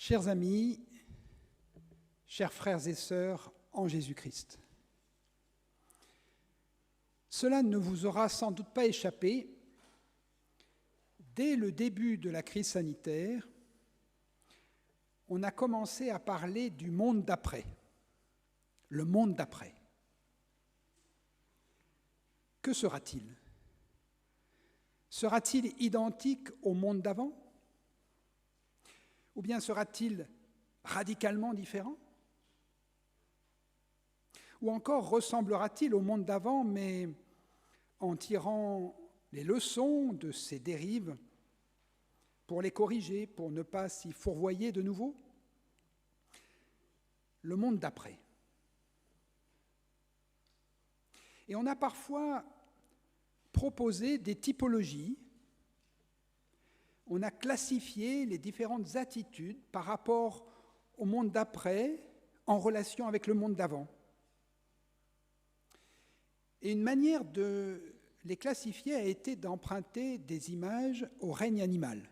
Chers amis, chers frères et sœurs en Jésus-Christ, cela ne vous aura sans doute pas échappé. Dès le début de la crise sanitaire, on a commencé à parler du monde d'après, le monde d'après. Que sera-t-il ? Sera-t-il identique au monde d'avant ? Ou bien sera-t-il radicalement différent ? Ou encore ressemblera-t-il au monde d'avant, mais en tirant les leçons de ses dérives pour les corriger, pour ne pas s'y fourvoyer de nouveau ? Le monde d'après. Et on a parfois proposé des typologies, on a classifié les différentes attitudes par rapport au monde d'après en relation avec le monde d'avant. Et une manière de les classifier a été d'emprunter des images au règne animal.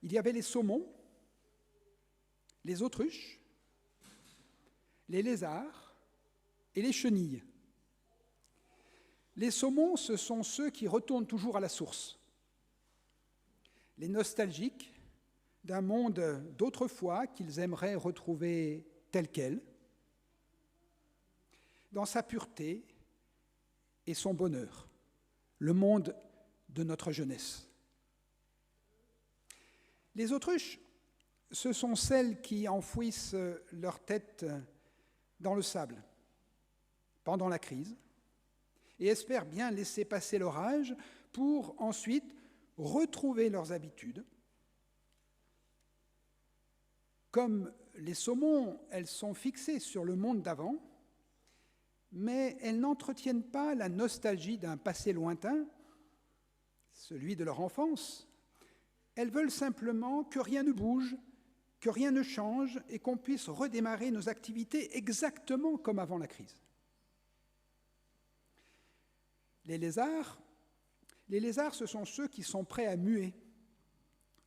Il y avait les saumons, les autruches, les lézards et les chenilles. Les saumons, ce sont ceux qui retournent toujours à la source. Les nostalgiques d'un monde d'autrefois qu'ils aimeraient retrouver tel quel, dans sa pureté et son bonheur, le monde de notre jeunesse. Les autruches, ce sont celles qui enfouissent leur tête dans le sable pendant la crise et espèrent bien laisser passer l'orage pour ensuite retrouver leurs habitudes. Comme les saumons, elles sont fixées sur le monde d'avant, mais elles n'entretiennent pas la nostalgie d'un passé lointain, celui de leur enfance. Elles veulent simplement que rien ne bouge, que rien ne change et qu'on puisse redémarrer nos activités exactement comme avant la crise. Les lézards, ce sont ceux qui sont prêts à muer,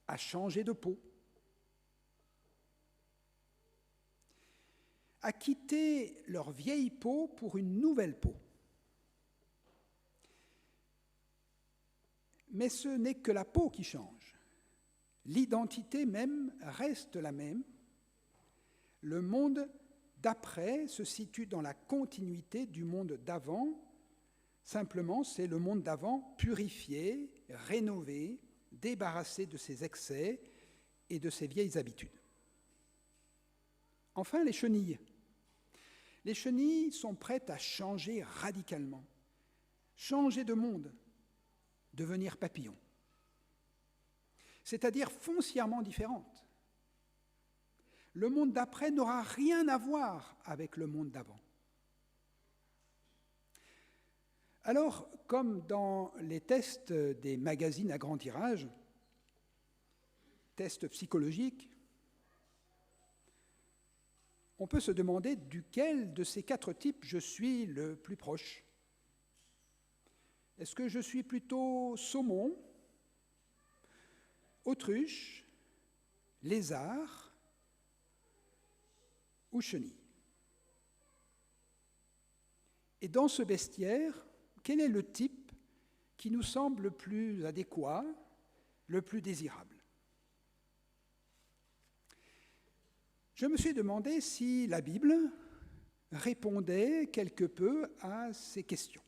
à changer de peau, à quitter leur vieille peau pour une nouvelle peau. Mais ce n'est que la peau qui change. L'identité même reste la même. Le monde d'après se situe dans la continuité du monde d'avant. Simplement, c'est le monde d'avant purifié, rénové, débarrassé de ses excès et de ses vieilles habitudes. Enfin, les chenilles. Les chenilles sont prêtes à changer radicalement, changer de monde, devenir papillon, c'est-à-dire foncièrement différentes. Le monde d'après n'aura rien à voir avec le monde d'avant. Alors, comme dans les tests des magazines à grand tirage, tests psychologiques, on peut se demander duquel de ces 4 types je suis le plus proche. Est-ce que je suis plutôt saumon, autruche, lézard ou chenille ? Et dans ce bestiaire, quel est le type qui nous semble le plus adéquat, le plus désirable ? Je me suis demandé si la Bible répondait quelque peu à ces questions.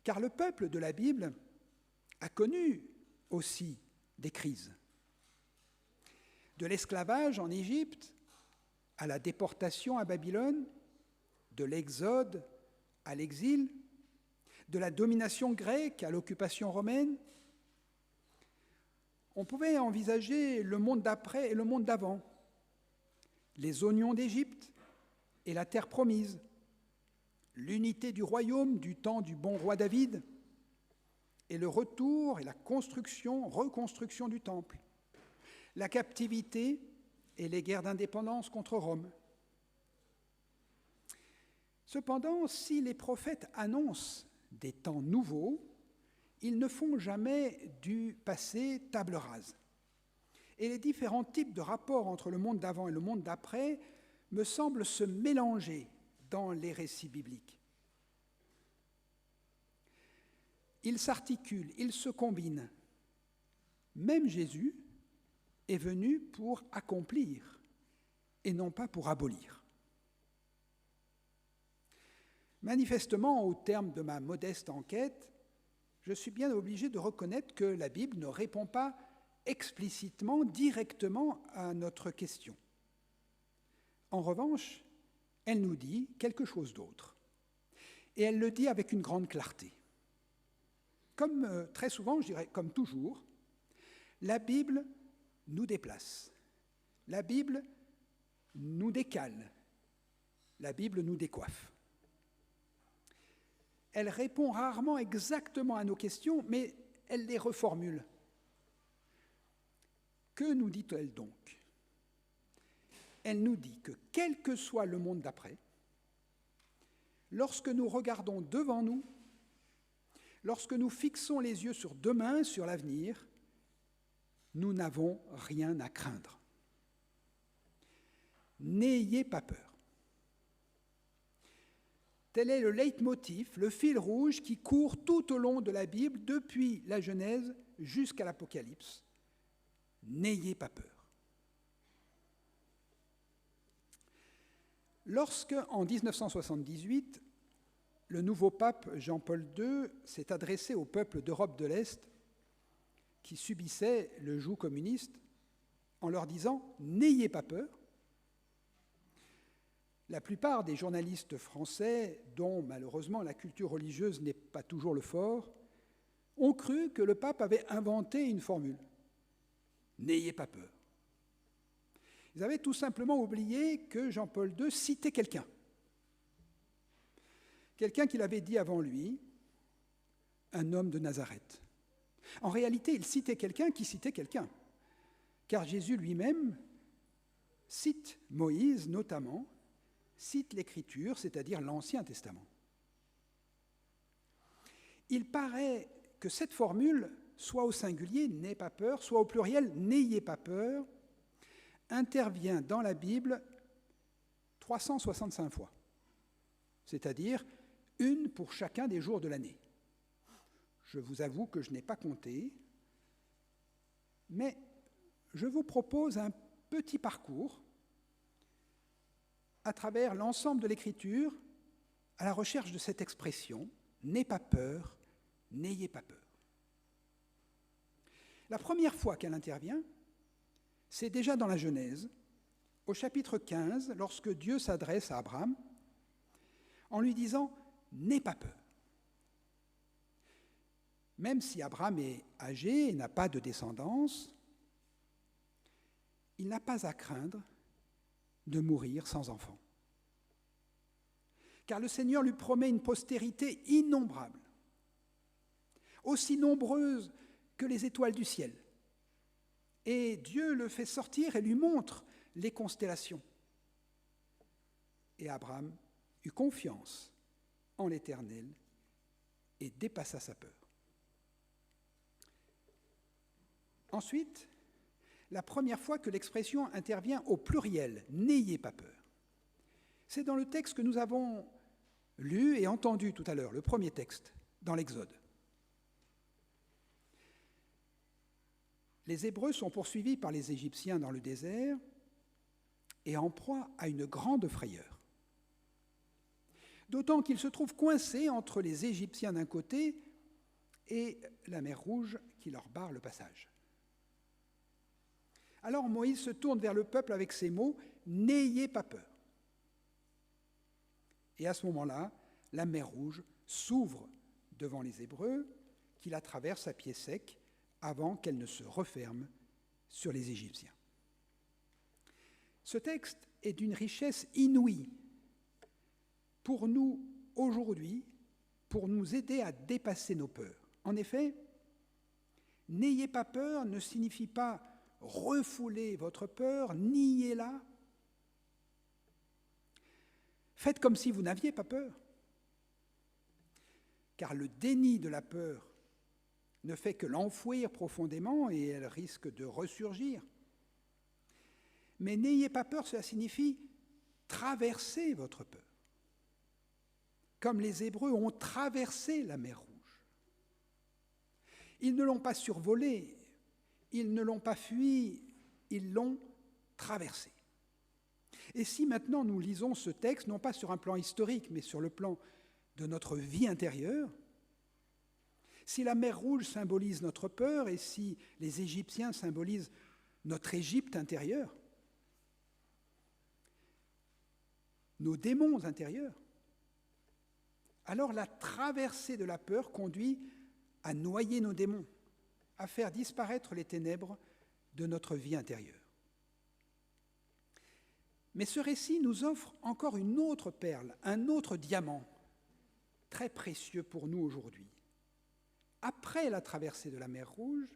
Car le peuple de la Bible a connu aussi des crises. De l'esclavage en Égypte à la déportation à Babylone, de l'exode à l'exil, de la domination grecque à l'occupation romaine. On pouvait envisager le monde d'après et le monde d'avant, les oignons d'Égypte et la terre promise, l'unité du royaume du temps du bon roi David et le retour et la reconstruction du temple, la captivité et les guerres d'indépendance contre Rome. Cependant, si les prophètes annoncent des temps nouveaux, ils ne font jamais du passé table rase. Et les différents types de rapports entre le monde d'avant et le monde d'après me semblent se mélanger dans les récits bibliques. Ils s'articulent, ils se combinent. Même Jésus est venu pour accomplir et non pas pour abolir. Manifestement, au terme de ma modeste enquête, je suis bien obligé de reconnaître que la Bible ne répond pas explicitement, directement à notre question. En revanche, elle nous dit quelque chose d'autre. Et elle le dit avec une grande clarté. Comme très souvent, je dirais comme toujours, la Bible nous déplace. La Bible nous décale. La Bible nous décoiffe. Elle répond rarement exactement à nos questions, mais elle les reformule. Que nous dit-elle donc? Elle nous dit que quel que soit le monde d'après, lorsque nous regardons devant nous, lorsque nous fixons les yeux sur demain, sur l'avenir, nous n'avons rien à craindre. N'ayez pas peur. Tel est le leitmotiv, le fil rouge qui court tout au long de la Bible, depuis la Genèse jusqu'à l'Apocalypse. N'ayez pas peur. Lorsque, en 1978, le nouveau pape Jean-Paul II s'est adressé au peuple d'Europe de l'Est qui subissait le joug communiste en leur disant « N'ayez pas peur », la plupart des journalistes français, dont malheureusement la culture religieuse n'est pas toujours le fort, ont cru que le pape avait inventé une formule. N'ayez pas peur. Ils avaient tout simplement oublié que Jean-Paul II citait quelqu'un. Quelqu'un qu'il avait dit avant lui, un homme de Nazareth. En réalité, il citait quelqu'un qui citait quelqu'un, car Jésus lui-même cite Moïse notamment, cite l'Écriture, c'est-à-dire l'Ancien Testament. Il paraît que cette formule, soit au singulier, n'aie pas peur, soit au pluriel, n'ayez pas peur, intervient dans la Bible 365 fois, c'est-à-dire une pour chacun des jours de l'année. Je vous avoue que je n'ai pas compté, mais je vous propose un petit parcours à travers l'ensemble de l'Écriture à la recherche de cette expression « n'aie pas peur, n'ayez pas peur ». La première fois qu'elle intervient, c'est déjà dans la Genèse, au chapitre 15, lorsque Dieu s'adresse à Abraham en lui disant « n'aie pas peur ». Même si Abraham est âgé et n'a pas de descendance, il n'a pas à craindre de mourir sans enfant. Car le Seigneur lui promet une postérité innombrable, aussi nombreuse que les étoiles du ciel. Et Dieu le fait sortir et lui montre les constellations. Et Abraham eut confiance en l'Éternel et dépassa sa peur. Ensuite, la première fois que l'expression intervient au pluriel, « n'ayez pas peur », c'est dans le texte que nous avons lu et entendu tout à l'heure, le premier texte, dans l'Exode. Les Hébreux sont poursuivis par les Égyptiens dans le désert et en proie à une grande frayeur. D'autant qu'ils se trouvent coincés entre les Égyptiens d'un côté et la mer Rouge qui leur barre le passage. Alors Moïse se tourne vers le peuple avec ces mots « N'ayez pas peur ». Et à ce moment-là, la mer Rouge s'ouvre devant les Hébreux, qui la traversent à pied sec avant qu'elle ne se referme sur les Égyptiens. Ce texte est d'une richesse inouïe pour nous aujourd'hui, pour nous aider à dépasser nos peurs. En effet, « N'ayez pas peur » ne signifie pas refoulez votre peur, niez-la. Faites comme si vous n'aviez pas peur. Car le déni de la peur ne fait que l'enfouir profondément et elle risque de ressurgir. Mais n'ayez pas peur, cela signifie traverser votre peur. Comme les Hébreux ont traversé la mer Rouge. Ils ne l'ont pas survolée, ils ne l'ont pas fui, ils l'ont traversée. Et si maintenant nous lisons ce texte, non pas sur un plan historique, mais sur le plan de notre vie intérieure, si la mer Rouge symbolise notre peur et si les Égyptiens symbolisent notre Égypte intérieure, nos démons intérieurs, alors la traversée de la peur conduit à noyer nos démons, à faire disparaître les ténèbres de notre vie intérieure. Mais ce récit nous offre encore une autre perle, un autre diamant, très précieux pour nous aujourd'hui. Après la traversée de la mer Rouge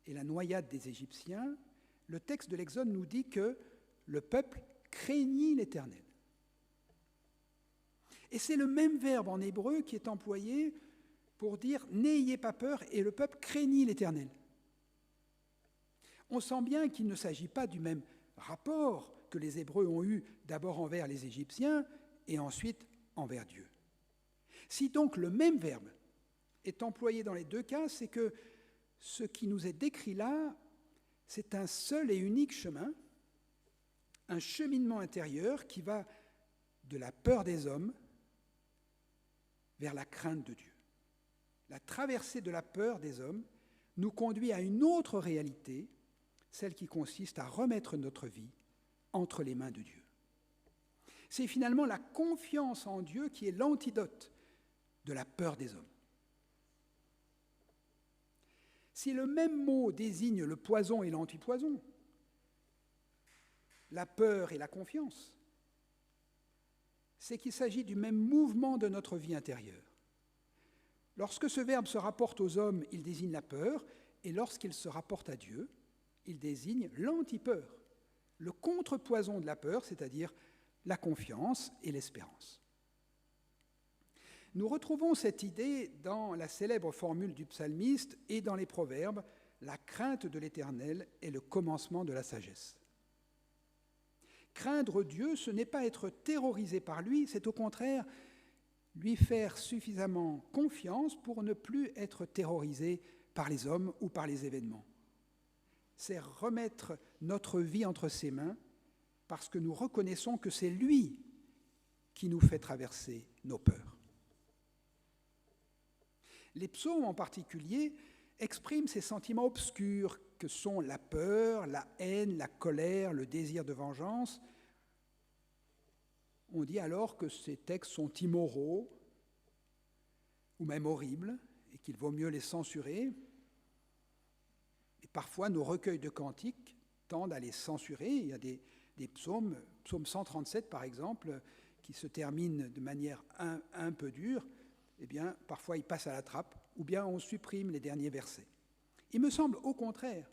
et la noyade des Égyptiens, le texte de l'Exode nous dit que le peuple craignit l'Éternel. Et c'est le même verbe en hébreu qui est employé pour dire « n'ayez pas peur » et le peuple craignit l'Éternel. On sent bien qu'il ne s'agit pas du même rapport que les Hébreux ont eu d'abord envers les Égyptiens et ensuite envers Dieu. Si donc le même verbe est employé dans les deux cas, c'est que ce qui nous est décrit là, c'est un seul et unique chemin, un cheminement intérieur qui va de la peur des hommes vers la crainte de Dieu. La traversée de la peur des hommes nous conduit à une autre réalité, celle qui consiste à remettre notre vie entre les mains de Dieu. C'est finalement la confiance en Dieu qui est l'antidote de la peur des hommes. Si le même mot désigne le poison et l'antipoison, la peur et la confiance, c'est qu'il s'agit du même mouvement de notre vie intérieure. Lorsque ce verbe se rapporte aux hommes, il désigne la peur, et lorsqu'il se rapporte à Dieu, il désigne l'antipeur, le contrepoison de la peur, c'est-à-dire la confiance et l'espérance. Nous retrouvons cette idée dans la célèbre formule du psalmiste et dans les proverbes, la crainte de l'Éternel est le commencement de la sagesse. Craindre Dieu, ce n'est pas être terrorisé par lui, c'est au contraire lui faire suffisamment confiance pour ne plus être terrorisé par les hommes ou par les événements. C'est remettre notre vie entre ses mains parce que nous reconnaissons que c'est lui qui nous fait traverser nos peurs. Les psaumes en particulier expriment ces sentiments obscurs que sont la peur, la haine, la colère, le désir de vengeance. On dit alors que ces textes sont immoraux ou même horribles et qu'il vaut mieux les censurer. Et parfois, nos recueils de cantiques tendent à les censurer. Il y a des psaumes, psaume 137 par exemple, qui se terminent de manière un peu dure. Eh bien, parfois, ils passent à la trappe, ou bien on supprime les derniers versets. Il me semble au contraire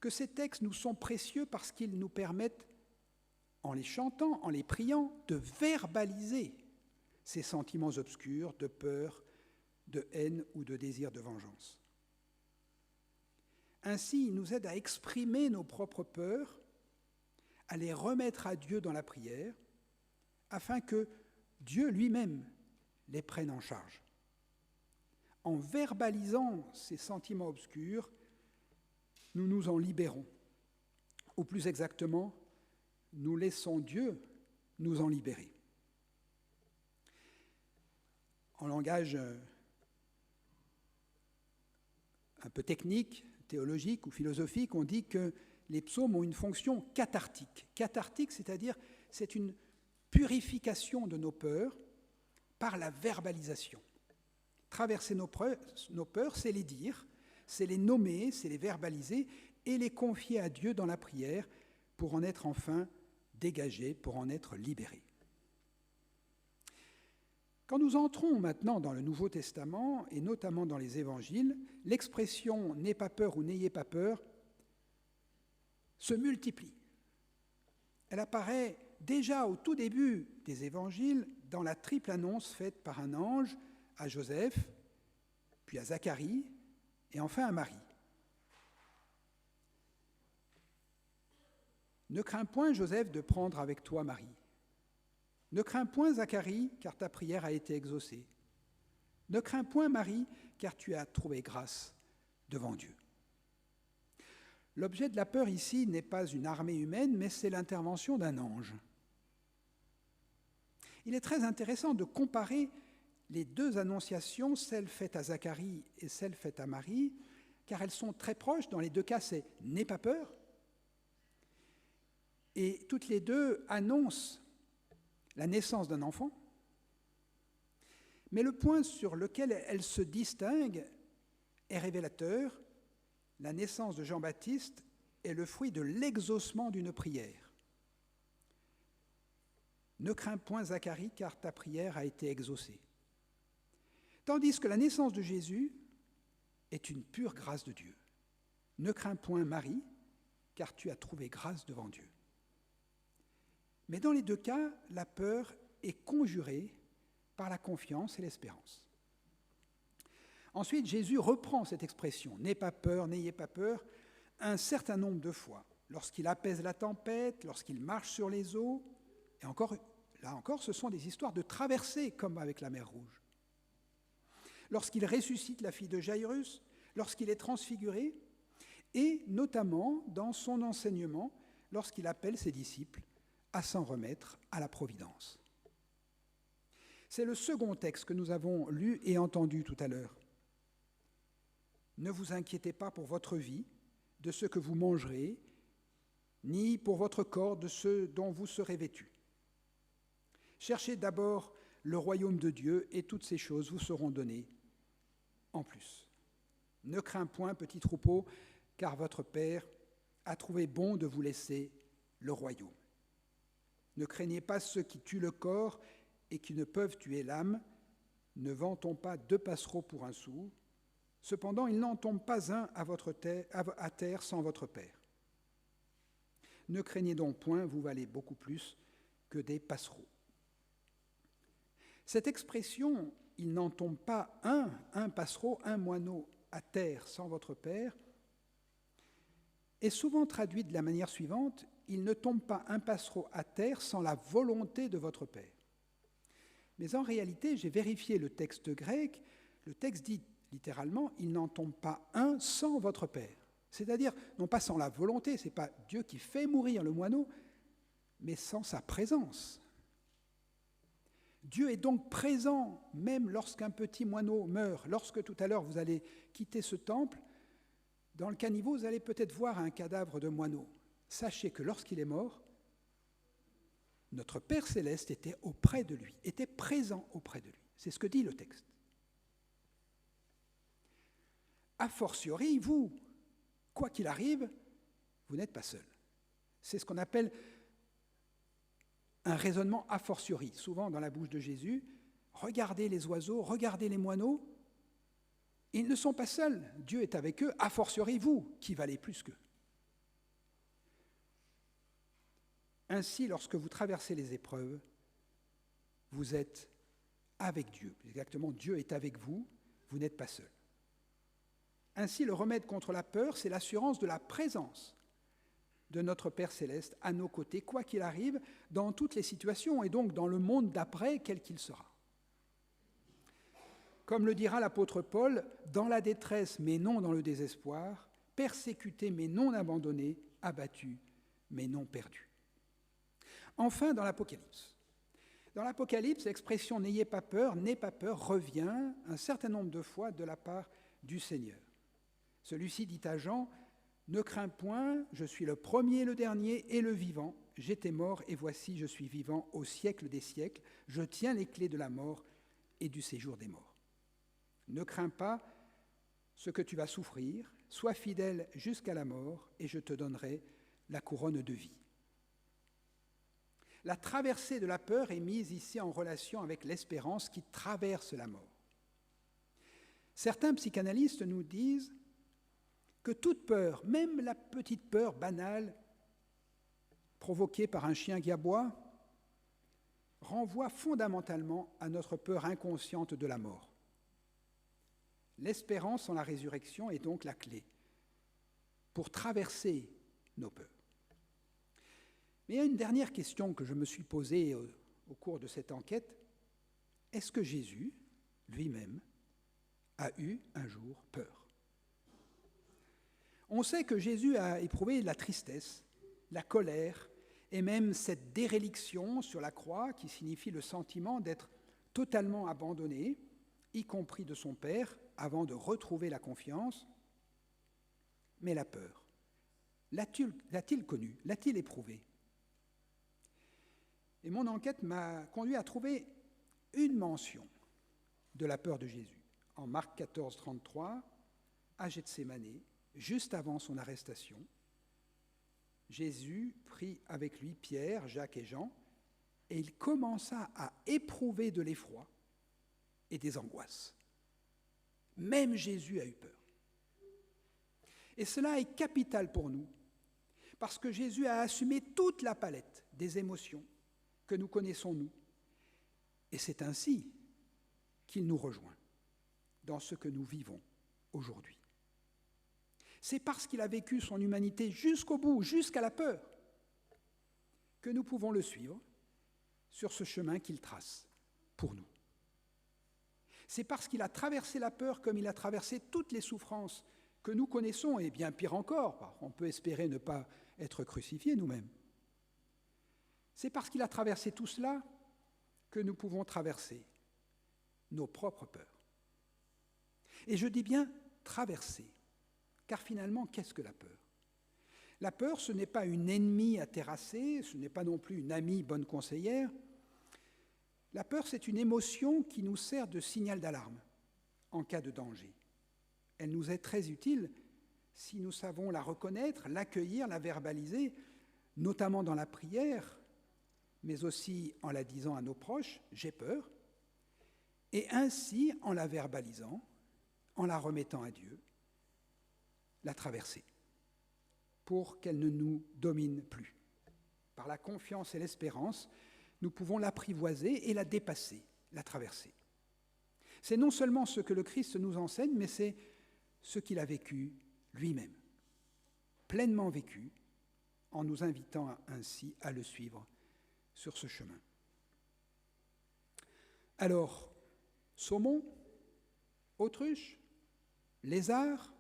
que ces textes nous sont précieux parce qu'ils nous permettent, en les chantant, en les priant, de verbaliser ces sentiments obscurs de peur, de haine ou de désir de vengeance. Ainsi, ils nous aident à exprimer nos propres peurs, à les remettre à Dieu dans la prière, afin que Dieu lui-même les prenne en charge. En verbalisant ces sentiments obscurs, nous nous en libérons. Ou plus exactement, nous laissons Dieu nous en libérer. En langage un peu technique, théologique ou philosophique, on dit que les psaumes ont une fonction cathartique. Cathartique, c'est-à-dire c'est une purification de nos peurs par la verbalisation. Traverser nos peurs, c'est les dire, c'est les nommer, c'est les verbaliser et les confier à Dieu dans la prière pour en être enfin dégagés, pour en être libérés. Quand nous entrons maintenant dans le Nouveau Testament, et notamment dans les Évangiles, l'expression « n'aie pas peur » ou « n'ayez pas peur » se multiplie. Elle apparaît déjà au tout début des Évangiles dans la triple annonce faite par un ange à Joseph, puis à Zacharie, et enfin à Marie. Ne crains point, Joseph, de prendre avec toi Marie. Ne crains point, Zacharie, car ta prière a été exaucée. Ne crains point, Marie, car tu as trouvé grâce devant Dieu. L'objet de la peur ici n'est pas une armée humaine, mais c'est l'intervention d'un ange. Il est très intéressant de comparer les deux annonciations, celle faite à Zacharie et celle faite à Marie, car elles sont très proches. Dans les deux cas, c'est « n'aie pas peur ». Et toutes les deux annoncent la naissance d'un enfant. Mais le point sur lequel elles se distinguent est révélateur. La naissance de Jean-Baptiste est le fruit de l'exaucement d'une prière. Ne crains point, Zacharie, car ta prière a été exaucée. Tandis que la naissance de Jésus est une pure grâce de Dieu. Ne crains point, Marie, car tu as trouvé grâce devant Dieu. Mais dans les deux cas, la peur est conjurée par la confiance et l'espérance. Ensuite, Jésus reprend cette expression « n'aie pas peur, n'ayez pas peur » un certain nombre de fois, lorsqu'il apaise la tempête, lorsqu'il marche sur les eaux, et là encore, ce sont des histoires de traversée, comme avec la mer Rouge. Lorsqu'il ressuscite la fille de Jaïrus, lorsqu'il est transfiguré, et notamment dans son enseignement, lorsqu'il appelle ses disciples à s'en remettre à la providence. C'est le second texte que nous avons lu et entendu tout à l'heure. Ne vous inquiétez pas pour votre vie, de ce que vous mangerez, ni pour votre corps, de ce dont vous serez vêtus. Cherchez d'abord le royaume de Dieu, et toutes ces choses vous seront données en plus. Ne crains point, petit troupeau, car votre Père a trouvé bon de vous laisser le royaume. Ne craignez pas ceux qui tuent le corps et qui ne peuvent tuer l'âme. Ne vend-on pas 2 passereaux pour 1 sou? Cependant, il n'en tombe pas un à terre sans votre Père. Ne craignez donc point, vous valez beaucoup plus que des passereaux. Cette expression, il n'en tombe pas un passereau, un moineau à terre sans votre Père, est souvent traduite de la manière suivante, il ne tombe pas un passereau à terre sans la volonté de votre Père. Mais en réalité, j'ai vérifié le texte grec, le texte dit littéralement, il n'en tombe pas un sans votre Père. C'est-à-dire, non pas sans la volonté, ce n'est pas Dieu qui fait mourir le moineau, mais sans sa présence. Dieu est donc présent, même lorsqu'un petit moineau meurt. Lorsque tout à l'heure vous allez quitter ce temple, dans le caniveau, vous allez peut-être voir un cadavre de moineau. Sachez que lorsqu'il est mort, notre Père céleste était auprès de lui, était présent auprès de lui. C'est ce que dit le texte. A fortiori, vous, quoi qu'il arrive, vous n'êtes pas seul. C'est ce qu'on appelle un raisonnement a fortiori, souvent dans la bouche de Jésus. Regardez les oiseaux, regardez les moineaux. Ils ne sont pas seuls, Dieu est avec eux, a fortiori vous, qui valez plus qu'eux. Ainsi, lorsque vous traversez les épreuves, vous êtes avec Dieu. Exactement, Dieu est avec vous, vous n'êtes pas seul. Ainsi, le remède contre la peur, c'est l'assurance de la présence de notre Père céleste à nos côtés, quoi qu'il arrive, dans toutes les situations, et donc dans le monde d'après, quel qu'il sera. Comme le dira l'apôtre Paul, dans la détresse, mais non dans le désespoir, persécuté, mais non abandonné, abattu, mais non perdu. Enfin, dans l'Apocalypse. Dans l'Apocalypse, l'expression « n'ayez pas peur » revient un certain nombre de fois de la part du Seigneur. Celui-ci dit à Jean « Ne crains point, je suis le premier, le dernier et le vivant. J'étais mort et voici, je suis vivant au siècle des siècles. Je tiens les clés de la mort et du séjour des morts. Ne crains pas ce que tu vas souffrir, sois fidèle jusqu'à la mort et je te donnerai la couronne de vie. » La traversée de la peur est mise ici en relation avec l'espérance qui traverse la mort. Certains psychanalystes nous disent que toute peur, même la petite peur banale provoquée par un chien qui aboie, renvoie fondamentalement à notre peur inconsciente de la mort. L'espérance en la résurrection est donc la clé pour traverser nos peurs. Mais il y a une dernière question que je me suis posée au cours de cette enquête. Est-ce que Jésus, lui-même, a eu un jour peur? On sait que Jésus a éprouvé la tristesse, la colère, et même cette déréliction sur la croix qui signifie le sentiment d'être totalement abandonné, y compris de son Père, avant de retrouver la confiance. Mais la peur, l'a-t-il connue? L'a-t-il éprouvée? Et mon enquête m'a conduit à trouver une mention de la peur de Jésus. En Marc 14, 33, à Gethsémanée, juste avant son arrestation, Jésus prit avec lui Pierre, Jacques et Jean, et il commença à éprouver de l'effroi et des angoisses. Même Jésus a eu peur. Et cela est capital pour nous, parce que Jésus a assumé toute la palette des émotions que nous connaissons, nous. Et c'est ainsi qu'il nous rejoint dans ce que nous vivons aujourd'hui. C'est parce qu'il a vécu son humanité jusqu'au bout, jusqu'à la peur, que nous pouvons le suivre sur ce chemin qu'il trace pour nous. C'est parce qu'il a traversé la peur comme il a traversé toutes les souffrances que nous connaissons, et bien pire encore, on peut espérer ne pas être crucifiés nous-mêmes. C'est parce qu'il a traversé tout cela que nous pouvons traverser nos propres peurs. Et je dis bien traverser, car finalement, qu'est-ce que la peur? La peur, ce n'est pas une ennemie à terrasser, ce n'est pas non plus une amie bonne conseillère. La peur, c'est une émotion qui nous sert de signal d'alarme en cas de danger. Elle nous est très utile si nous savons la reconnaître, l'accueillir, la verbaliser, notamment dans la prière, mais aussi en la disant à nos proches, « j'ai peur », et ainsi, en la verbalisant, en la remettant à Dieu, la traverser, pour qu'elle ne nous domine plus. Par la confiance et l'espérance, nous pouvons l'apprivoiser et la dépasser, la traverser. C'est non seulement ce que le Christ nous enseigne, mais c'est ce qu'il a vécu lui-même, pleinement vécu, en nous invitant ainsi à le suivre sur ce chemin. Alors, saumon, autruche, lézard,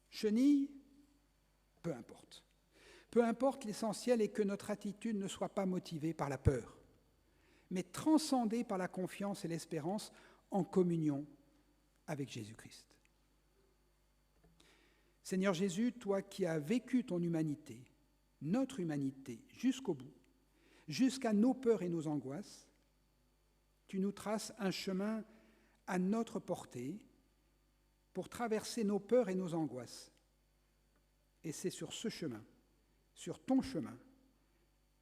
chenille, peu importe. Peu importe, l'essentiel est que notre attitude ne soit pas motivée par la peur, mais transcendée par la confiance et l'espérance en communion avec Jésus-Christ. Seigneur Jésus, toi qui as vécu ton humanité, notre humanité, jusqu'au bout, jusqu'à nos peurs et nos angoisses, tu nous traces un chemin à notre portée pour traverser nos peurs et nos angoisses. Et c'est sur ce chemin, sur ton chemin,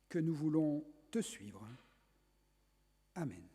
que nous voulons te suivre. Amen.